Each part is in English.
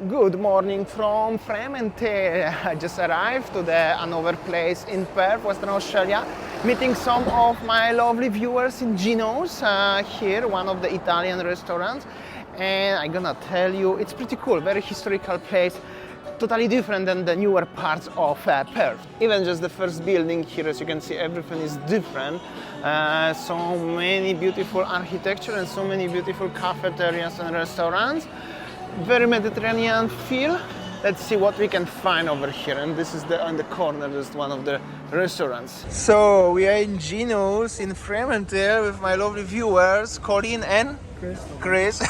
Good morning from Fremantle. I just arrived to another place in Perth, Western Australia, meeting some of my lovely viewers in Gino's here, one of the Italian restaurants. And I'm gonna tell you, it's pretty cool, very historical place, totally different than the newer parts of Perth. Even just the first building here, as you can see, everything is different. So many beautiful architecture and so many beautiful cafeterias and restaurants. Very Mediterranean feel. Let's see what we can find over here. And this is on the corner, just one of the restaurants. So we are in Gino's in Fremantle with my lovely viewers, Colin and Chris.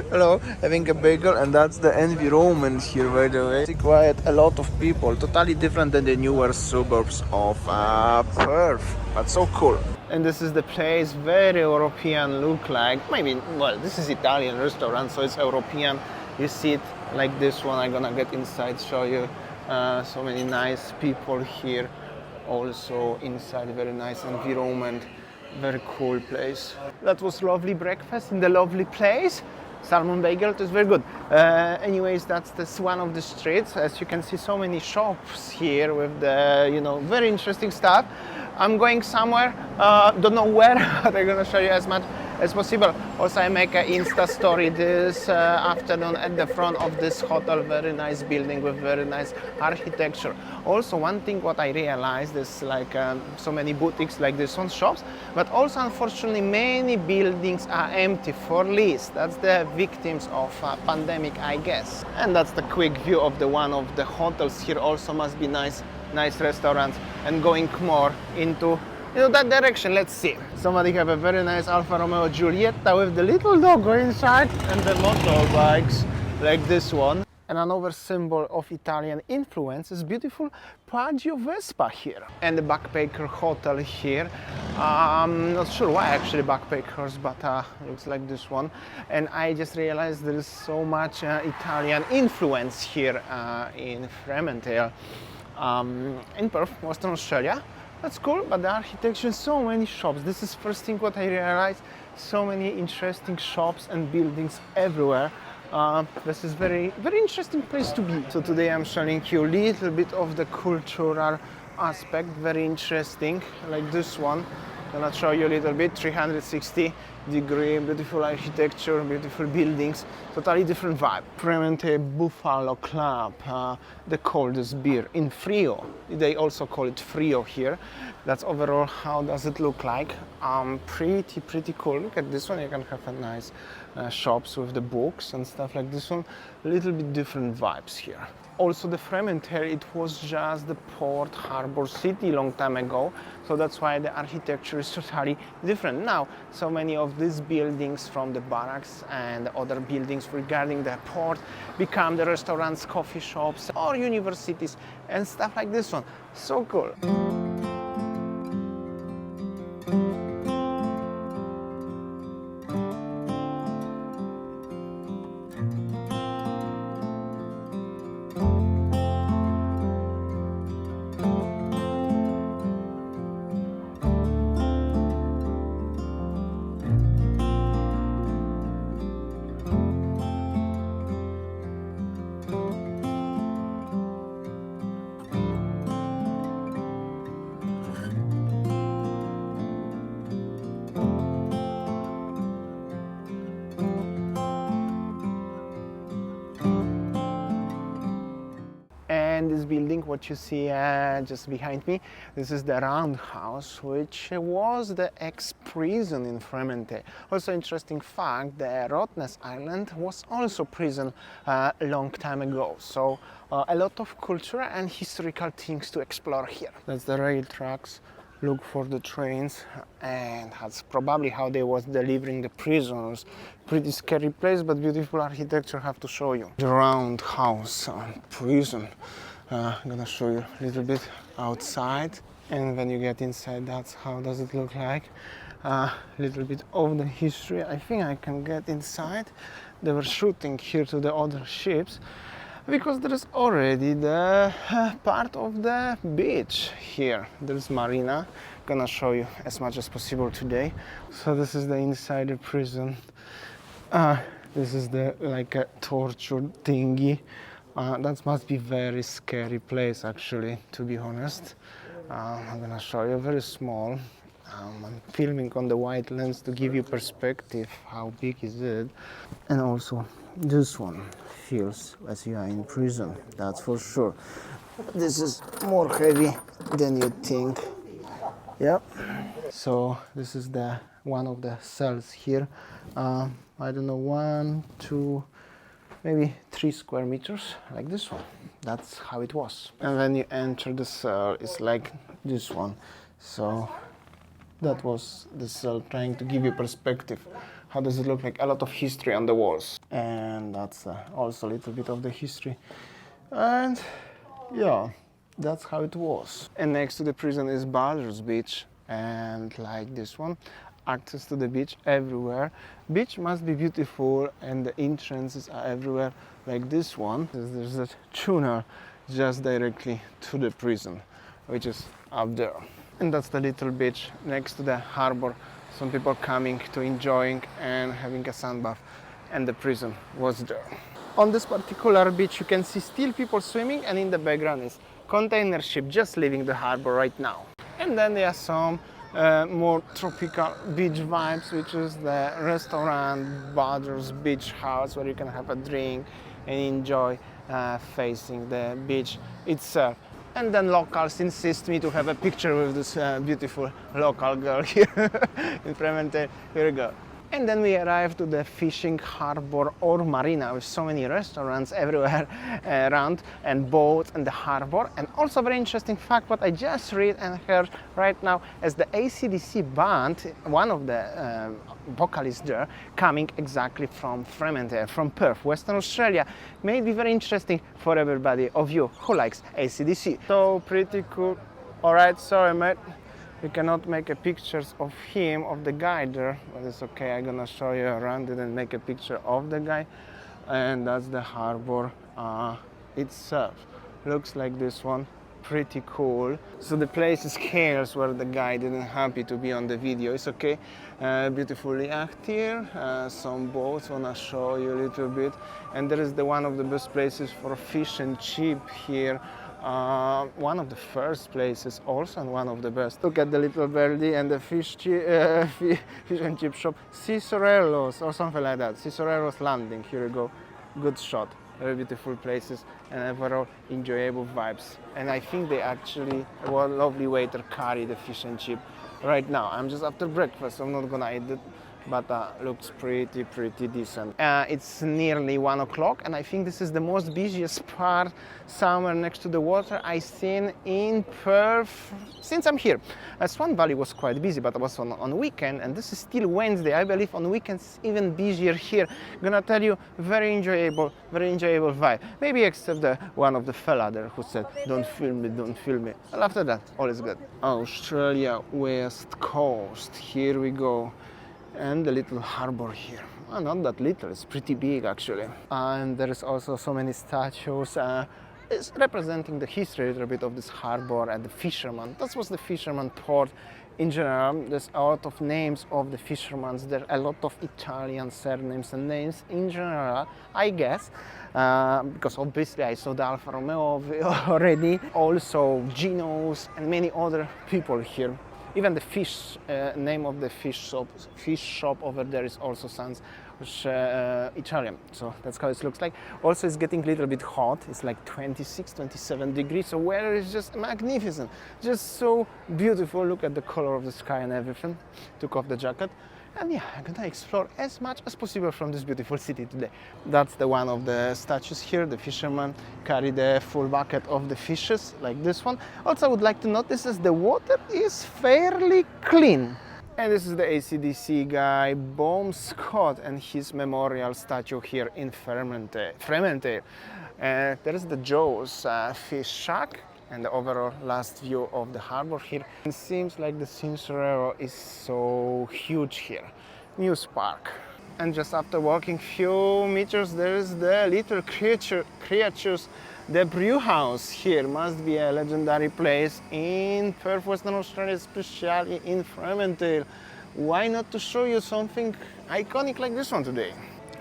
Hello, having a bagel, and that's the environment here, by the way. It's quite a lot of people, totally different than the newer suburbs of Perth, but so cool. And this is the place, very European look like. Maybe, well, this is Italian restaurant, so it's European. You see it like this one. I'm gonna get inside, show you. So many nice people here. Also inside, very nice environment. Very cool place. That was lovely breakfast in the lovely place. Salmon bagel, it was very good. Anyways, that's one of the streets. As you can see, so many shops here with the, very interesting stuff. I'm going somewhere, don't know where, but I'm gonna show you as much as possible. Also, I make an Insta story this afternoon at the front of this hotel, very nice building with very nice architecture. Also, one thing what I realized is like so many boutiques like this on shops, but also unfortunately many buildings are empty for lease. That's the victims of pandemic, I guess. And that's the quick view of one of the hotels here. Also must be nice restaurants. And going more into that direction, let's see. Somebody have a very nice Alfa Romeo Giulietta with the little dog inside, and the motorbikes like this one. And another symbol of Italian influence is beautiful Piaggio Vespa here. And the Backpacker Hotel here. Not sure why actually backpackers, but looks like this one. And I just realized there is so much Italian influence here in Fremantle. In Perth, Western Australia. That's cool, but the architecture, so many shops. This is first thing what I realized, so many interesting shops and buildings everywhere. This is very interesting place to be. So today I'm showing you a little bit of the cultural aspect, very interesting, like this one. I'm gonna show you a little bit, 360-degree, beautiful architecture, beautiful buildings, totally different vibe. Fremantle Buffalo Club, the coldest beer in Frio. They also call it Frio here. That's overall how does it look like. Pretty cool. Look at this one, you can have a nice shops with the books and stuff like this one. A little bit different vibes here. Also the Fremantle, it was just the port harbor city long time ago, so that's why the architecture is totally different. Now, so many of these buildings from the barracks and other buildings regarding the port become the restaurants, coffee shops, or universities and stuff like this one. So cool. And this building, what you see just behind me, this is the Roundhouse, which was the ex-prison in Fremantle. Also interesting fact, the Rottnest Island was also prison a long time ago. So a lot of culture and historical things to explore here. That's the rail tracks. Look for the trains, and that's probably how they was delivering the prisoners. Pretty scary place, but beautiful architecture, have to show you. The Roundhouse prison. I'm gonna show you a little bit outside, and when you get inside, that's how does it look like. A little bit of the history. I think I can get inside. They were shooting here to the other ships, because there is already the part of the beach here. There's marina. Gonna show you as much as possible today. So this is the inside the prison. This is the like a torture thingy. That must be very scary place actually, to be honest. I'm gonna show you, very small. I'm filming on the wide lens to give you perspective how big is it. And also this one feels as you are in prison, that's for sure. This is more heavy than you think. Yep. So this is the one of the cells here. I don't know, 1, 2, maybe 3 square meters, like this one. That's how it was. And when you enter the cell, it's like this one. So that was the cell, trying to give you perspective. How does it look like? A lot of history on the walls. And that's also a little bit of the history. And yeah, that's how it was. And next to the prison is Badger's Beach. And like this one, access to the beach everywhere. Beach must be beautiful and the entrances are everywhere, like this one. There's a tunnel just directly to the prison, which is up there. And that's the little beach next to the harbor. Some people coming to enjoying and having a sun bath, and the prison was there. On this particular beach you can see still people swimming, and in the background is container ship just leaving the harbor right now. And then there are some more tropical beach vibes, which is the restaurant Badger's Beach House, where you can have a drink and enjoy facing the beach itself. And then locals insist me to have a picture with this beautiful local girl here in Fremantle. Here we go. And then we arrived to the fishing harbor or marina with so many restaurants everywhere around, and boats and the harbor. And also very interesting fact what I just read and heard right now, as the AC/DC band, one of the vocalists there, coming exactly from Fremantle, from Perth, Western Australia. May be very interesting for everybody of you who likes AC/DC. So pretty cool. All right, sorry mate. We cannot make a pictures of him, of the guy there, but it's okay. I'm gonna show you around it and make a picture of the guy. And that's the harbor itself. Looks like this one, pretty cool. So the place is chaos where the guy didn't happy to be on the video. It's okay. Beautiful yacht here, some boats. Wanna show you a little bit. And there is the one of the best places for fish and chip here. One of the first places also, and one of the best. Look at the little birdie and the fish and chip shop, Cicerello's or something like that. Cicerello's Landing, here you go, good shot. Very beautiful places and overall enjoyable vibes. And I think they actually, one lovely waiter carry the fish and chip right now. I'm just after breakfast, so I'm not gonna eat it, but looks pretty decent. It's nearly 1 o'clock, and I think this is the most busiest part somewhere next to the water I've seen in Perth since I'm here. Swan Valley was quite busy, but it was on weekend, and this is still Wednesday. I believe on weekends even busier here. Gonna tell you, very enjoyable vibe. Maybe except the one of the fella there who said, don't film me, don't film me. Well, after that, all is good. Australia West Coast, here we go. And the little harbor here. Well, not that little, it's pretty big actually. And there is also so many statues. It's representing the history a little bit of this harbor and the fisherman. That was the fisherman port in general. There's a lot of names of the fishermen. There are a lot of Italian surnames and names in general, I guess. Because obviously I saw the Alfa Romeo already. Also Geno's and many other people here. Even the fish, name of the fish shop over there is also sounds Italian. So that's how it looks like. Also it's getting a little bit hot. It's like 26, 27 degrees. So weather is just magnificent. Just so beautiful. Look at the color of the sky and everything. Took off the jacket. And yeah, I'm gonna explore as much as possible from this beautiful city today. That's the one of the statues here. The fisherman carry the full bucket of the fishes, like this one. Also, I would like to notice is the water is fairly clean. And this is the AC/DC guy, Bob Scott, and his memorial statue here in Fremantle. There is the Joe's fish shack. And the overall last view of the harbor here. It seems like the Cincerello is so huge here. News Park. And just after walking few meters, there is the little creatures, the brew house here. Must be a legendary place in Perth, Western Australia, especially in Fremantle. Why not to show you something iconic like this one today?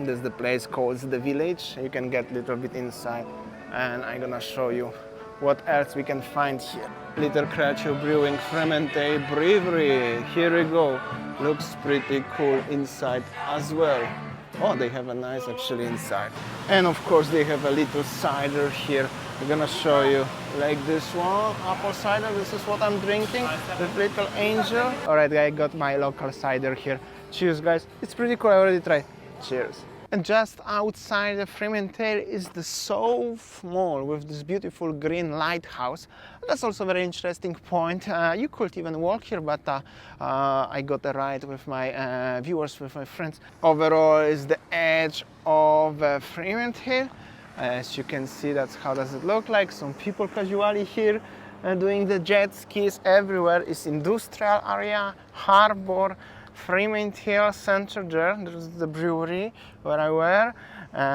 This is the place called the Village. You can get a little bit inside, and I'm gonna show you what else we can find here. Little Creature Brewing Fremantle Brewery. Here we go. Looks pretty cool inside as well. Oh, they have a nice actually inside. And of course they have a little cider here. I'm gonna show you like this one, apple cider. This is what I'm drinking, the Little Angel. All right, I got my local cider here. Cheers, guys. It's pretty cool, I already tried. Cheers. And just outside the Fremantle is the South Mall with this beautiful green lighthouse. That's also a very interesting point. You could even walk here, but I got a ride with my viewers, with my friends. Overall is the edge of Fremantle. As you can see, that's how does it look like. Some people casually here doing the jet skis. Everywhere is industrial area, harbor, Fremantle Center there. There's the brewery where I were,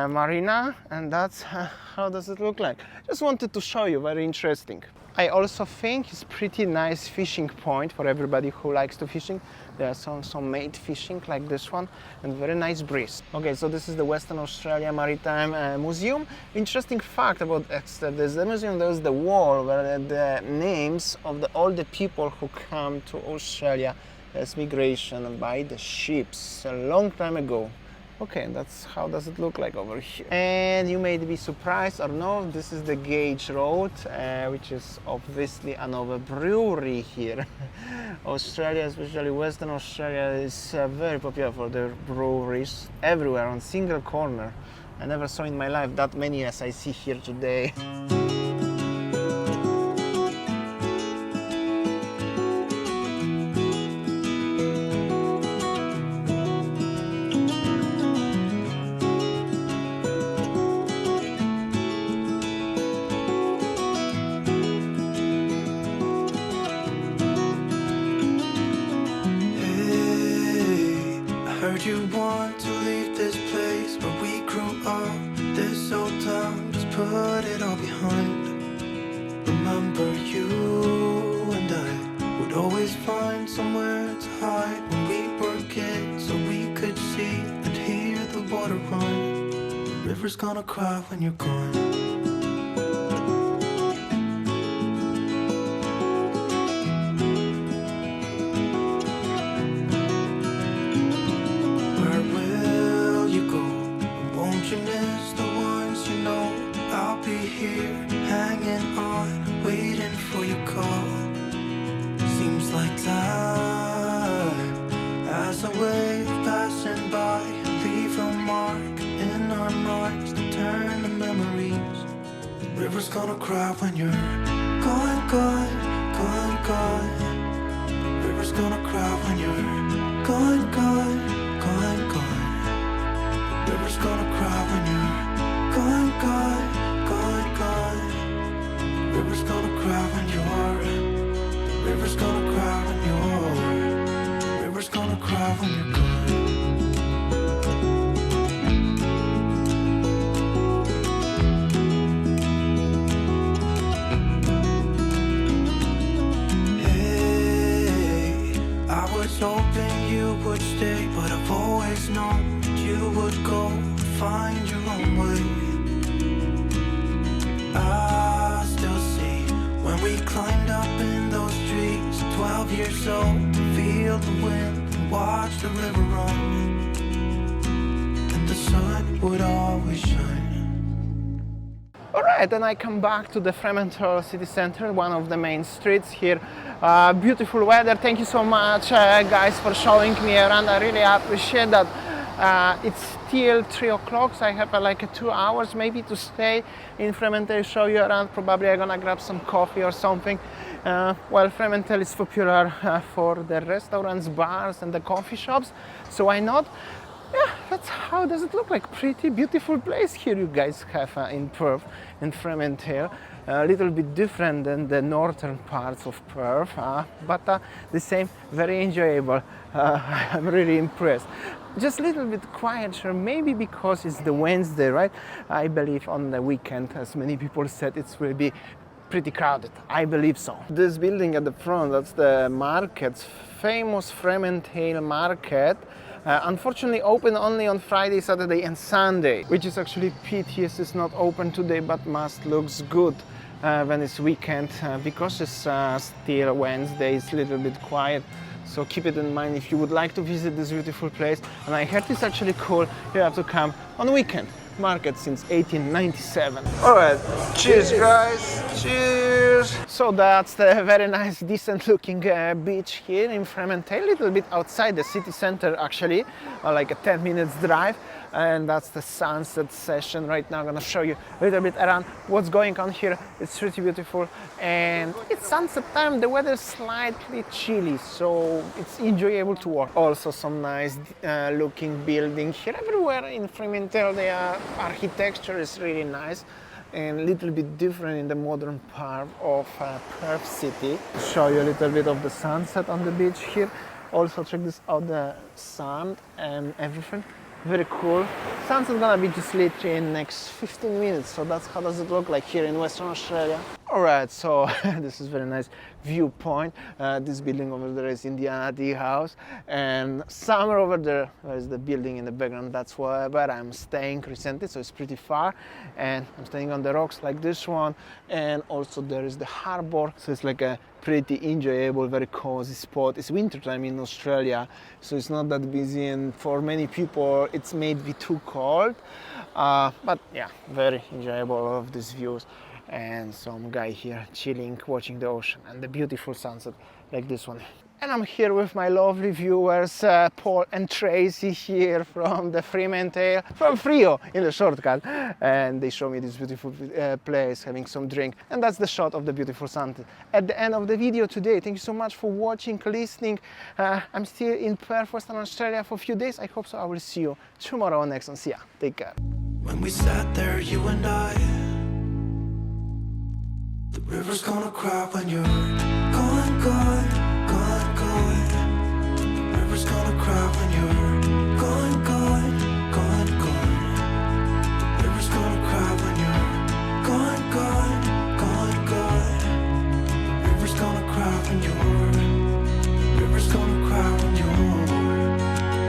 marina, and that's how does it look like. Just wanted to show you, very interesting. I also think it's pretty nice fishing point for everybody who likes to fishing. There are some made fishing like this one, and very nice breeze. Okay, so this is the Western Australia Maritime Museum. Interesting fact about this museum, there's the wall where the names of all the people who come to Australia as migration by the ships a long time ago. Okay, that's how does it look like over here. And you may be surprised or no, this is the Gauge Road, which is obviously another brewery here. Australia, especially Western Australia, is very popular for their breweries everywhere on single corner. I never saw in my life that many as I see here today. You want to leave this place where we grew up, this old town, just put it all behind. Remember you and I would always find somewhere to hide when we were kids, so we could see and hear the water run. The river's gonna cry when you're gone. River's gonna cry when you're gone, gone, gone, gone. River's gonna cry when you're gone, gone, gone, gone. River's gonna cry when you're gone, gone, gone, gone. River's gonna cry when you're. River's gonna cry when you're. River's gonna cry when you're gone. Hoping you would stay, but I've always known that you would go and find your own way. I still see when we climbed up in those trees, 12 years old, to feel the wind and watch the river run, and the sun would always shine. Alright, then I come back to the Fremantle city center, one of the main streets here. Beautiful weather. Thank you so much guys for showing me around. I really appreciate that. It's still 3 o'clock, so I have like 2 hours maybe to stay in Fremantle, show you around. Probably I'm gonna grab some coffee or something. Well, Fremantle is popular for the restaurants, bars and the coffee shops, so why not? Yeah, that's how does it look like. Pretty beautiful place here you guys have in Perth, in Fremantle. A little bit different than the northern parts of Perth, but the same, very enjoyable. I'm really impressed. Just a little bit quieter, maybe because it's the Wednesday, right? I believe on the weekend, as many people said, it will be pretty crowded. I believe so. This building at the front, that's the market, famous Fremantle market. Unfortunately open only on Friday, Saturday and Sunday, which is actually piteous. It's not open today, but must looks good when it's weekend, because it's still Wednesday. It's a little bit quiet, so keep it in mind if you would like to visit this beautiful place. And I heard it's actually cool, you have to come on weekend. Market since 1897. All right, cheers guys, cheers. So that's the very nice, decent looking beach here in Fremantle, a little bit outside the city center actually, like a 10 minutes drive. And that's the sunset session right now. I'm gonna show you a little bit around what's going on here. It's pretty beautiful and it's sunset time. The weather's slightly chilly, so it's enjoyable to walk. Also some nice looking building here. Everywhere in Fremantle, the architecture is really nice and a little bit different in the modern part of Perth city. Show you a little bit of the sunset on the beach here. Also check this out, the sun and everything. Very cool. Sunset's gonna be just lit in next 15 minutes, so that's how does it look like here in Western Australia. Alright, so this is very nice viewpoint. This building over there is Indiana Tea House, and somewhere over there is the building in the background. That's where I'm staying recently, so it's pretty far. And I'm staying on the rocks like this one, and also there is the harbor, so it's like a pretty enjoyable, very cozy spot. It's winter time in Australia, so it's not that busy, and for many people it's maybe too cold, but yeah, very enjoyable of these views. And some guy here chilling, watching the ocean and the beautiful sunset like this one. And I'm here with my lovely viewers, Paul and Tracy here from the Fremantle, from Frio in the shortcut. And they show me this beautiful place, having some drink. And that's the shot of the beautiful sunset at the end of the video today. Thank you so much for watching, listening. I'm still in Perth, Western Australia for a few days. I hope so. I will see you tomorrow next and see ya. Take care. When we sat there, you and I, the river's gonna cry when you're gone, gone, gone, gone. The river's gonna cry when you're gone, gone, gone, gone. The river's gonna cry when you're gone, gone, gone, gone. The river's gonna cry when you're, the river's gonna cry when you're,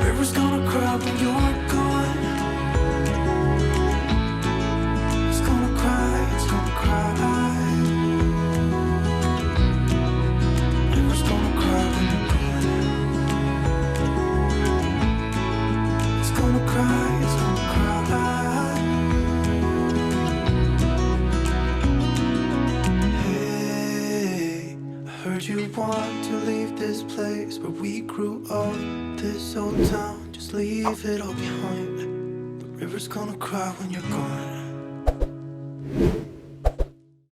the river's gonna cry when you're gone. It's gonna cry, it's gonna cry. You want to leave this place where we grew up, this old town, just leave it all behind. The river's gonna cry when you're gone.